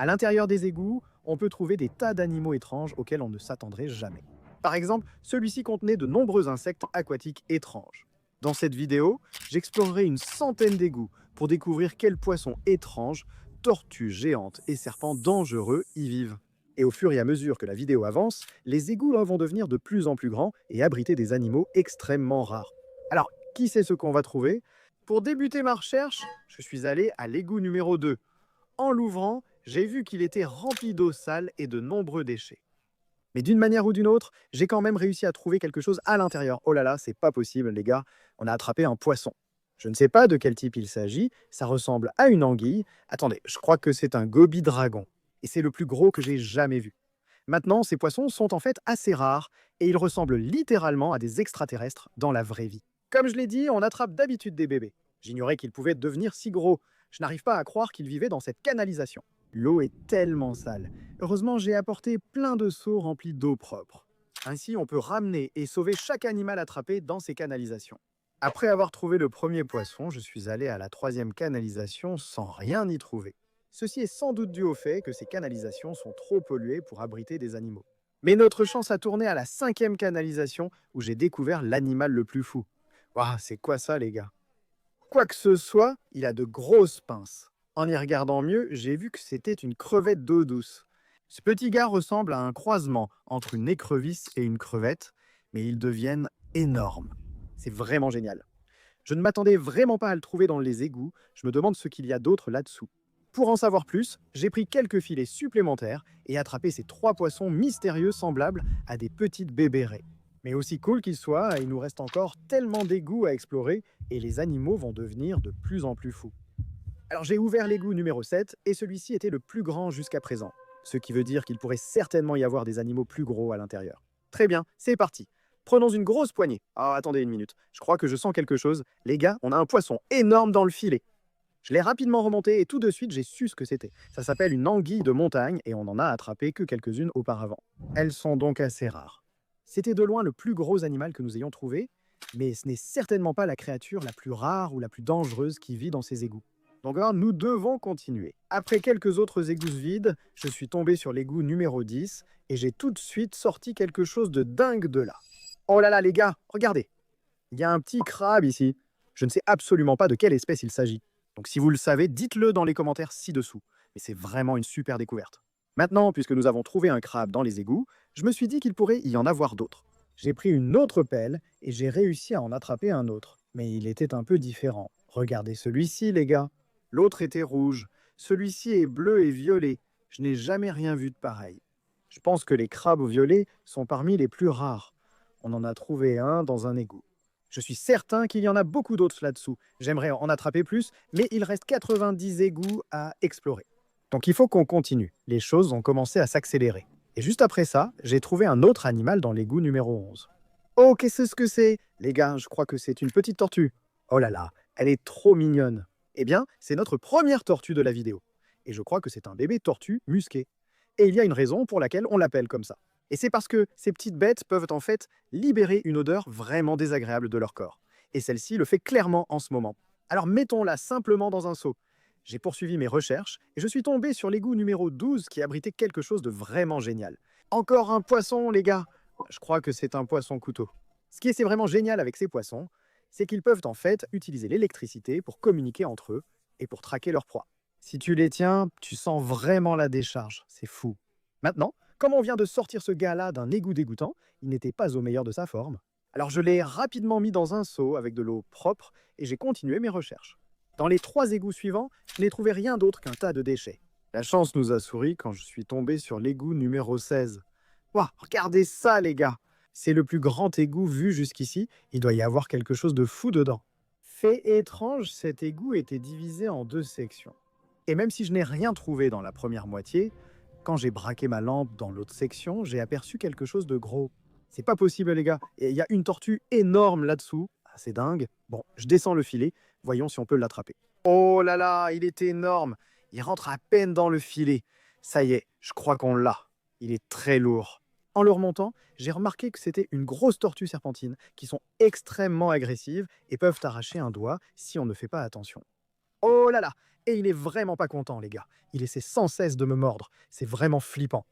À l'intérieur des égouts, on peut trouver des tas d'animaux étranges auxquels on ne s'attendrait jamais. Par exemple, celui-ci contenait de nombreux insectes aquatiques étranges. Dans cette vidéo, j'explorerai une centaine d'égouts pour découvrir quels poissons étranges, tortues géantes et serpents dangereux y vivent. Et au fur et à mesure que la vidéo avance, les égouts vont devenir de plus en plus grands et abriter des animaux extrêmement rares. Alors, qui sait ce qu'on va trouver? Pour débuter ma recherche, je suis allé à l'égout numéro 2. En l'ouvrant, j'ai vu qu'il était rempli d'eau sale et de nombreux déchets. Mais d'une manière ou d'une autre, j'ai quand même réussi à trouver quelque chose à l'intérieur. Oh là là, c'est pas possible, les gars. On a attrapé un poisson. Je ne sais pas de quel type il s'agit. Ça ressemble à une anguille. Attendez, je crois que c'est un goby-dragon. Et c'est le plus gros que j'ai jamais vu. Maintenant, ces poissons sont en fait assez rares et ils ressemblent littéralement à des extraterrestres dans la vraie vie. Comme je l'ai dit, on attrape d'habitude des bébés. J'ignorais qu'ils pouvaient devenir si gros. Je n'arrive pas à croire qu'ils vivaient dans cette canalisation. L'eau est tellement sale. Heureusement, j'ai apporté plein de seaux remplis d'eau propre. Ainsi, on peut ramener et sauver chaque animal attrapé dans ces canalisations. Après avoir trouvé le premier poisson, je suis allé à la troisième canalisation sans rien y trouver. Ceci est sans doute dû au fait que ces canalisations sont trop polluées pour abriter des animaux. Mais notre chance a tourné à la cinquième canalisation où j'ai découvert l'animal le plus fou. Waouh, c'est quoi ça, les gars? Quoi que ce soit, il a de grosses pinces. En y regardant mieux, j'ai vu que c'était une crevette d'eau douce. Ce petit gars ressemble à un croisement entre une écrevisse et une crevette, mais ils deviennent énormes. C'est vraiment génial. Je ne m'attendais vraiment pas à le trouver dans les égouts, je me demande ce qu'il y a d'autre là-dessous. Pour en savoir plus, j'ai pris quelques filets supplémentaires et attrapé ces 3 poissons mystérieux semblables à des petites bébérées. Mais aussi cool qu'ils soient, il nous reste encore tellement d'égouts à explorer et les animaux vont devenir de plus en plus fous. Alors j'ai ouvert l'égout numéro 7 et celui-ci était le plus grand jusqu'à présent, ce qui veut dire qu'il pourrait certainement y avoir des animaux plus gros à l'intérieur. Très bien, c'est parti. Prenons une grosse poignée. Ah, attendez une minute, je crois que je sens quelque chose. Les gars, on a un poisson énorme dans le filet. Je l'ai rapidement remonté et tout de suite j'ai su ce que c'était. Ça s'appelle une anguille de montagne et on n'en a attrapé que quelques-unes auparavant. Elles sont donc assez rares. C'était de loin le plus gros animal que nous ayons trouvé, mais ce n'est certainement pas la créature la plus rare ou la plus dangereuse qui vit dans ces égouts. Donc alors, nous devons continuer. Après quelques autres égouts vides, je suis tombé sur l'égout numéro 10 et j'ai tout de suite sorti quelque chose de dingue de là. Oh là là les gars, regardez. Il y a un petit crabe ici. Je ne sais absolument pas de quelle espèce il s'agit. Donc si vous le savez, dites-le dans les commentaires ci-dessous. Mais c'est vraiment une super découverte. Maintenant, puisque nous avons trouvé un crabe dans les égouts, je me suis dit qu'il pourrait y en avoir d'autres. J'ai pris une autre pelle et j'ai réussi à en attraper un autre. Mais il était un peu différent. Regardez celui-ci, les gars. L'autre était rouge. Celui-ci est bleu et violet. Je n'ai jamais rien vu de pareil. Je pense que les crabes violets sont parmi les plus rares. On en a trouvé un dans un égout. Je suis certain qu'il y en a beaucoup d'autres là-dessous. J'aimerais en attraper plus, mais il reste 90 égouts à explorer. Donc il faut qu'on continue. Les choses ont commencé à s'accélérer. Et juste après ça, j'ai trouvé un autre animal dans l'égout numéro 11. Oh, qu'est-ce que c'est? Les gars, je crois que c'est une petite tortue. Oh là là, elle est trop mignonne. Eh bien, c'est notre première tortue de la vidéo. Et je crois que c'est un bébé tortue musqué. Et il y a une raison pour laquelle on l'appelle comme ça. Et c'est parce que ces petites bêtes peuvent en fait libérer une odeur vraiment désagréable de leur corps. Et celle-ci le fait clairement en ce moment. Alors mettons-la simplement dans un seau. J'ai poursuivi mes recherches et je suis tombé sur l'égout numéro 12 qui abritait quelque chose de vraiment génial. Encore un poisson, les gars! Je crois que c'est un poisson couteau. Ce qui est vraiment génial avec ces poissons, c'est qu'ils peuvent en fait utiliser l'électricité pour communiquer entre eux et pour traquer leur proie. Si tu les tiens, tu sens vraiment la décharge. C'est fou. Maintenant, comme on vient de sortir ce gars-là d'un égout dégoûtant, il n'était pas au meilleur de sa forme. Alors je l'ai rapidement mis dans un seau avec de l'eau propre et j'ai continué mes recherches. Dans les 3 égouts suivants, je n'ai trouvé rien d'autre qu'un tas de déchets. La chance nous a souri quand je suis tombé sur l'égout numéro 16. Waouh, regardez ça les gars! C'est le plus grand égout vu jusqu'ici, il doit y avoir quelque chose de fou dedans. Fait étrange, cet égout était divisé en 2 sections. Et même si je n'ai rien trouvé dans la première moitié, quand j'ai braqué ma lampe dans l'autre section, j'ai aperçu quelque chose de gros. C'est pas possible les gars, il y a une tortue énorme là-dessous. Ah, c'est dingue. Bon, je descends le filet, voyons si on peut l'attraper. Oh là là, il est énorme. Il rentre à peine dans le filet. Ça y est, je crois qu'on l'a. Il est très lourd. En le remontant, j'ai remarqué que c'était une grosse tortue serpentine qui sont extrêmement agressives et peuvent arracher un doigt si on ne fait pas attention. Oh là là, Et il est vraiment pas content, les gars. Il essaie sans cesse de me mordre. C'est vraiment flippant.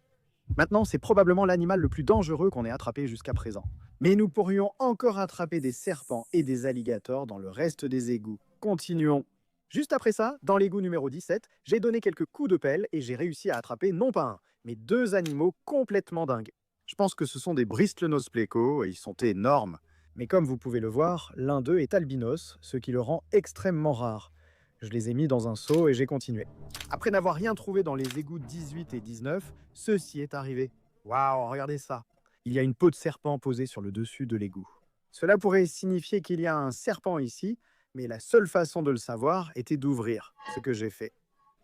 Maintenant, c'est probablement l'animal le plus dangereux qu'on ait attrapé jusqu'à présent. Mais nous pourrions encore attraper des serpents et des alligators dans le reste des égouts. Continuons. Juste après ça, dans l'égout numéro 17, j'ai donné quelques coups de pelle et j'ai réussi à attraper non pas un, mais deux animaux complètement dingues. Je pense que ce sont des bristlenose pleco et ils sont énormes. Mais comme vous pouvez le voir, l'un d'eux est albinos, ce qui le rend extrêmement rare. Je les ai mis dans un seau et j'ai continué. Après n'avoir rien trouvé dans les égouts 18 et 19, ceci est arrivé. Waouh, regardez ça. Il y a une peau de serpent posée sur le dessus de l'égout. Cela pourrait signifier qu'il y a un serpent ici, mais la seule façon de le savoir était d'ouvrir, ce que j'ai fait.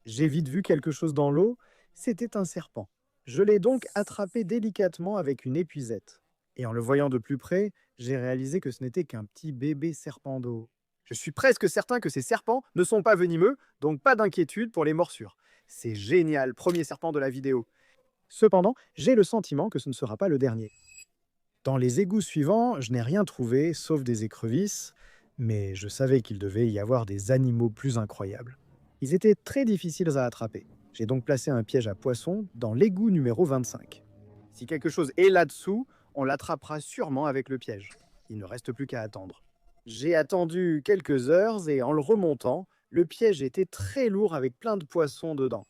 J'ai vite vu quelque chose dans l'eau, c'était un serpent. Je l'ai donc attrapé délicatement avec une épuisette. Et en le voyant de plus près, j'ai réalisé que ce n'était qu'un petit bébé serpent d'eau. Je suis presque certain que ces serpents ne sont pas venimeux, donc pas d'inquiétude pour les morsures. C'est génial, premier serpent de la vidéo. Cependant, j'ai le sentiment que ce ne sera pas le dernier. Dans les égouts suivants, je n'ai rien trouvé, sauf des écrevisses, mais je savais qu'il devait y avoir des animaux plus incroyables. Ils étaient très difficiles à attraper. J'ai donc placé un piège à poissons dans l'égout numéro 25. Si quelque chose est là-dessous, on l'attrapera sûrement avec le piège. Il ne reste plus qu'à attendre. J'ai attendu quelques heures et en le remontant, le piège était très lourd avec plein de poissons dedans.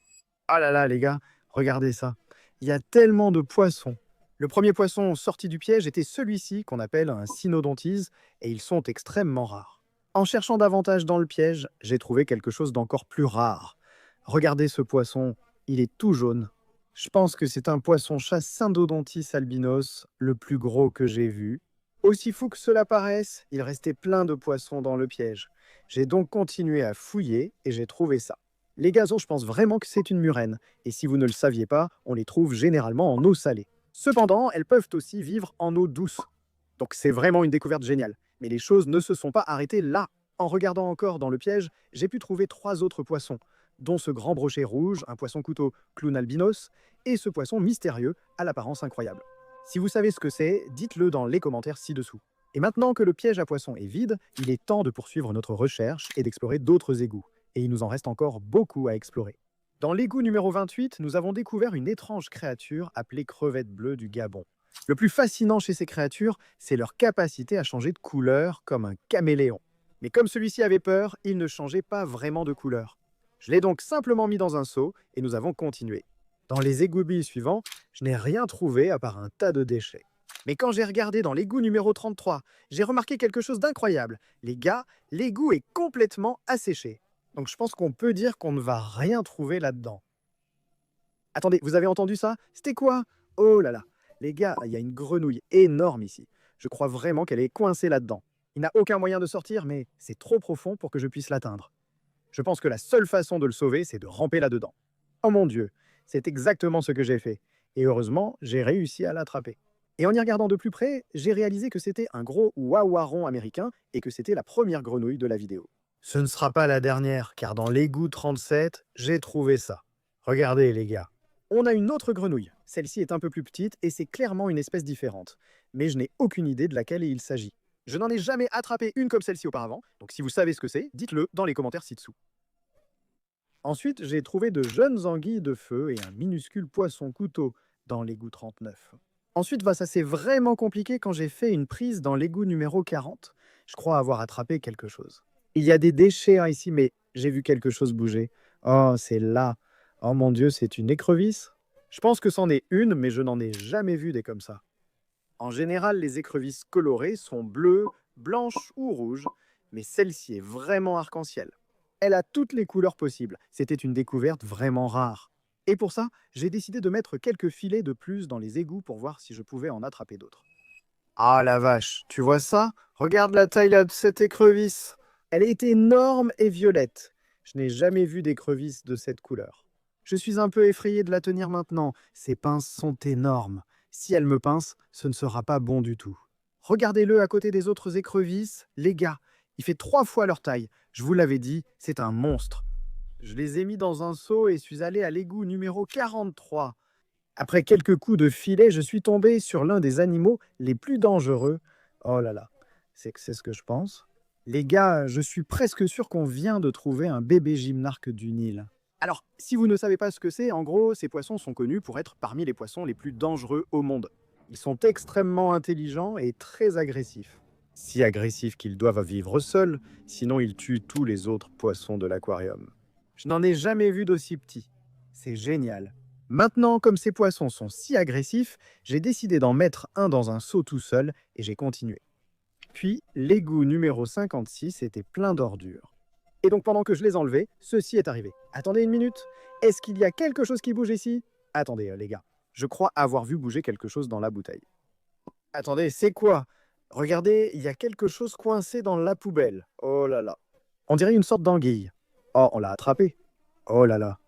Ah là là les gars, regardez ça. Il y a tellement de poissons. Le premier poisson sorti du piège était celui-ci qu'on appelle un cynodontis et ils sont extrêmement rares. En cherchant davantage dans le piège, j'ai trouvé quelque chose d'encore plus rare. Regardez ce poisson, il est tout jaune. Je pense que c'est un poisson-chat Syndodontis albinos, le plus gros que j'ai vu. Aussi fou que cela paraisse, il restait plein de poissons dans le piège. J'ai donc continué à fouiller et j'ai trouvé ça. Les gazons, je pense vraiment que c'est une murène. Et si vous ne le saviez pas, on les trouve généralement en eau salée. Cependant, elles peuvent aussi vivre en eau douce. Donc c'est vraiment une découverte géniale. Mais les choses ne se sont pas arrêtées là. En regardant encore dans le piège, j'ai pu trouver 3 autres poissons, dont ce grand brochet rouge, un poisson-couteau clown albinos, et ce poisson mystérieux à l'apparence incroyable. Si vous savez ce que c'est, dites-le dans les commentaires ci-dessous. Et maintenant que le piège à poissons est vide, il est temps de poursuivre notre recherche et d'explorer d'autres égouts. Et il nous en reste encore beaucoup à explorer. Dans l'égout numéro 28, nous avons découvert une étrange créature appelée crevette bleue du Gabon. Le plus fascinant chez ces créatures, c'est leur capacité à changer de couleur comme un caméléon. Mais comme celui-ci avait peur, il ne changeait pas vraiment de couleur. Je l'ai donc simplement mis dans un seau et nous avons continué. Dans les égouts suivants, je n'ai rien trouvé à part un tas de déchets. Mais quand j'ai regardé dans l'égout numéro 33, j'ai remarqué quelque chose d'incroyable. Les gars, l'égout est complètement asséché. Donc je pense qu'on peut dire qu'on ne va rien trouver là-dedans. Attendez, vous avez entendu ça? C'était quoi? Oh là là, les gars, il y a une grenouille énorme ici. Je crois vraiment qu'elle est coincée là-dedans. Il n'a aucun moyen de sortir, mais c'est trop profond pour que je puisse l'atteindre. Je pense que la seule façon de le sauver, c'est de ramper là-dedans. Oh mon Dieu, c'est exactement ce que j'ai fait. Et heureusement, j'ai réussi à l'attraper. Et en y regardant de plus près, j'ai réalisé que c'était un gros wawaron américain et que c'était la première grenouille de la vidéo. Ce ne sera pas la dernière, car dans l'égout 37, j'ai trouvé ça. Regardez les gars. On a une autre grenouille. Celle-ci est un peu plus petite et c'est clairement une espèce différente. Mais je n'ai aucune idée de laquelle il s'agit. Je n'en ai jamais attrapé une comme celle-ci auparavant, donc si vous savez ce que c'est, dites-le dans les commentaires ci-dessous. Ensuite, j'ai trouvé de jeunes anguilles de feu et un minuscule poisson-couteau dans l'égout 39. Ensuite, ça s'est vraiment compliqué quand j'ai fait une prise dans l'égout numéro 40. Je crois avoir attrapé quelque chose. Il y a des déchets ici, mais j'ai vu quelque chose bouger. Oh, c'est là. Oh mon Dieu, c'est une écrevisse? Je pense que c'en est une, mais je n'en ai jamais vu des comme ça. En général, les écrevisses colorées sont bleues, blanches ou rouges, mais celle-ci est vraiment arc-en-ciel. Elle a toutes les couleurs possibles. C'était une découverte vraiment rare. Et pour ça, j'ai décidé de mettre quelques filets de plus dans les égouts pour voir si je pouvais en attraper d'autres. Ah la vache, tu vois ça? Regarde la taille de cette écrevisse. Elle est énorme et violette. Je n'ai jamais vu d'écrevisse de cette couleur. Je suis un peu effrayé de la tenir maintenant. Ses pinces sont énormes. Si elle me pince, ce ne sera pas bon du tout. Regardez-le à côté des autres écrevisses. Les gars, il fait 3 fois leur taille. Je vous l'avais dit, c'est un monstre. Je les ai mis dans un seau et suis allé à l'égout numéro 43. Après quelques coups de filet, je suis tombé sur l'un des animaux les plus dangereux. Oh là là, c'est ce que je pense. Les gars, je suis presque sûr qu'on vient de trouver un bébé gymnarque du Nil. Alors, si vous ne savez pas ce que c'est, en gros, ces poissons sont connus pour être parmi les poissons les plus dangereux au monde. Ils sont extrêmement intelligents et très agressifs. Si agressifs qu'ils doivent vivre seuls, sinon ils tuent tous les autres poissons de l'aquarium. Je n'en ai jamais vu d'aussi petits. C'est génial. Maintenant, comme ces poissons sont si agressifs, j'ai décidé d'en mettre un dans un seau tout seul et j'ai continué. Puis, l'égout numéro 56 était plein d'ordures. Et donc pendant que je les enlevais, ceci est arrivé. Attendez une minute. Est-ce qu'il y a quelque chose qui bouge ici? Attendez, les gars. Je crois avoir vu bouger quelque chose dans la bouteille. Attendez, c'est quoi? Regardez, il y a quelque chose coincé dans la poubelle. Oh là là. On dirait une sorte d'anguille. Oh, on l'a attrapé. Oh là là.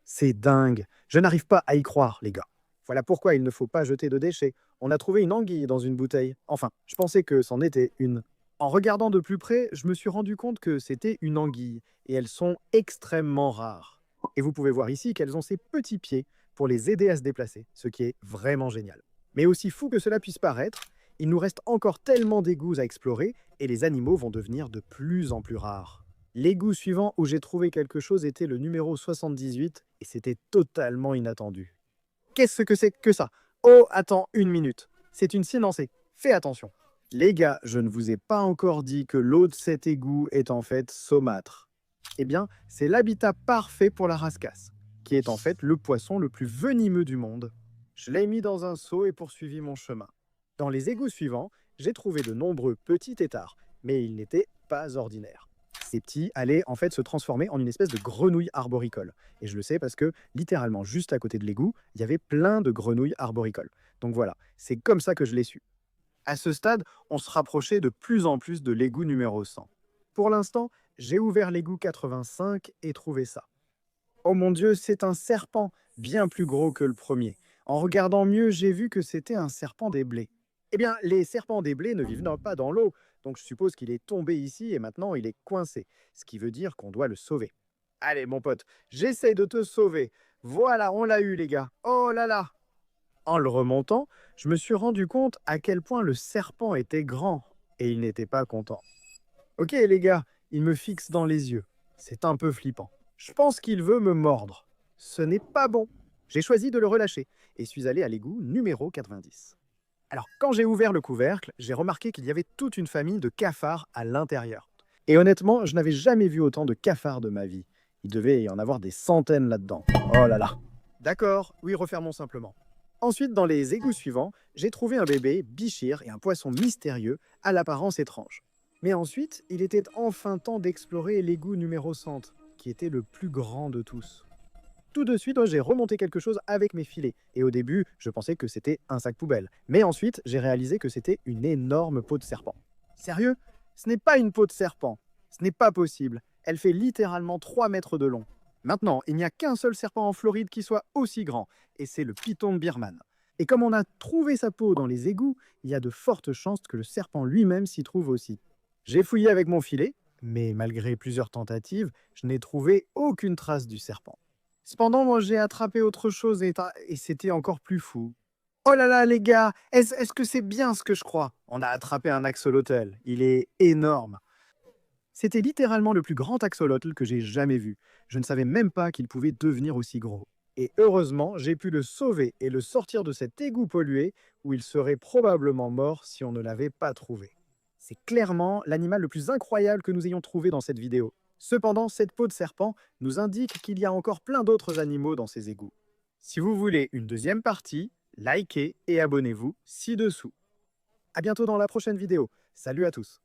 C'est dingue. Je n'arrive pas à y croire, les gars. Voilà pourquoi il ne faut pas jeter de déchets. On a trouvé une anguille dans une bouteille. Enfin, je pensais que c'en était une. En regardant de plus près, je me suis rendu compte que c'était une anguille, et elles sont extrêmement rares. Et vous pouvez voir ici qu'elles ont ces petits pieds pour les aider à se déplacer, ce qui est vraiment génial. Mais aussi fou que cela puisse paraître, il nous reste encore tellement d'égouts à explorer, et les animaux vont devenir de plus en plus rares. L'égout suivant où j'ai trouvé quelque chose était le numéro 78, et c'était totalement inattendu. Qu'est-ce que c'est que ça? Oh, attends une minute. C'est une cyansée. Fais attention. Les gars, je ne vous ai pas encore dit que l'eau de cet égout est en fait saumâtre. Eh bien, c'est l'habitat parfait pour la rascasse, qui est en fait le poisson le plus venimeux du monde. Je l'ai mis dans un seau et poursuivi mon chemin. Dans les égouts suivants, j'ai trouvé de nombreux petits têtards, mais ils n'étaient pas ordinaires. Ces petits allaient en fait se transformer en une espèce de grenouille arboricole. Et je le sais parce que, littéralement, juste à côté de l'égout, il y avait plein de grenouilles arboricoles. Donc voilà, c'est comme ça que je l'ai su. À ce stade, on se rapprochait de plus en plus de l'égout numéro 100. Pour l'instant, j'ai ouvert l'égout 85 et trouvé ça. Oh mon Dieu, c'est un serpent, bien plus gros que le premier. En regardant mieux, j'ai vu que c'était un serpent des blés. Eh bien, les serpents des blés ne vivent pas dans l'eau, donc je suppose qu'il est tombé ici et maintenant il est coincé, ce qui veut dire qu'on doit le sauver. Allez mon pote, j'essaye de te sauver. Voilà, on l'a eu les gars. Oh là là! En le remontant, je me suis rendu compte à quel point le serpent était grand, et il n'était pas content. Ok les gars, il me fixe dans les yeux. C'est un peu flippant. Je pense qu'il veut me mordre. Ce n'est pas bon. J'ai choisi de le relâcher, et suis allé à l'égout numéro 90. Alors, quand j'ai ouvert le couvercle, j'ai remarqué qu'il y avait toute une famille de cafards à l'intérieur. Et honnêtement, je n'avais jamais vu autant de cafards de ma vie. Il devait y en avoir des centaines là-dedans. Oh là là. D'accord, oui, refermons simplement. Ensuite, dans les égouts suivants, j'ai trouvé un bébé, bichir et un poisson mystérieux à l'apparence étrange. Mais ensuite, il était enfin temps d'explorer l'égout numéro 100, qui était le plus grand de tous. Tout de suite, j'ai remonté quelque chose avec mes filets. Et au début, je pensais que c'était un sac poubelle. Mais ensuite, j'ai réalisé que c'était une énorme peau de serpent. Sérieux? Ce n'est pas une peau de serpent. Ce n'est pas possible. Elle fait littéralement 3 mètres de long. Maintenant, il n'y a qu'un seul serpent en Floride qui soit aussi grand, et c'est le python de Birman. Et comme on a trouvé sa peau dans les égouts, il y a de fortes chances que le serpent lui-même s'y trouve aussi. J'ai fouillé avec mon filet, mais malgré plusieurs tentatives, je n'ai trouvé aucune trace du serpent. Cependant, moi, j'ai attrapé autre chose et c'était encore plus fou. Oh là là, les gars, est-ce que c'est bien ce que je crois? On a attrapé un axolotl. Il est énorme. C'était littéralement le plus grand axolotl que j'ai jamais vu. Je ne savais même pas qu'il pouvait devenir aussi gros. Et heureusement, j'ai pu le sauver et le sortir de cet égout pollué où il serait probablement mort si on ne l'avait pas trouvé. C'est clairement l'animal le plus incroyable que nous ayons trouvé dans cette vidéo. Cependant, cette peau de serpent nous indique qu'il y a encore plein d'autres animaux dans ces égouts. Si vous voulez une deuxième partie, likez et abonnez-vous ci-dessous. À bientôt dans la prochaine vidéo. Salut à tous!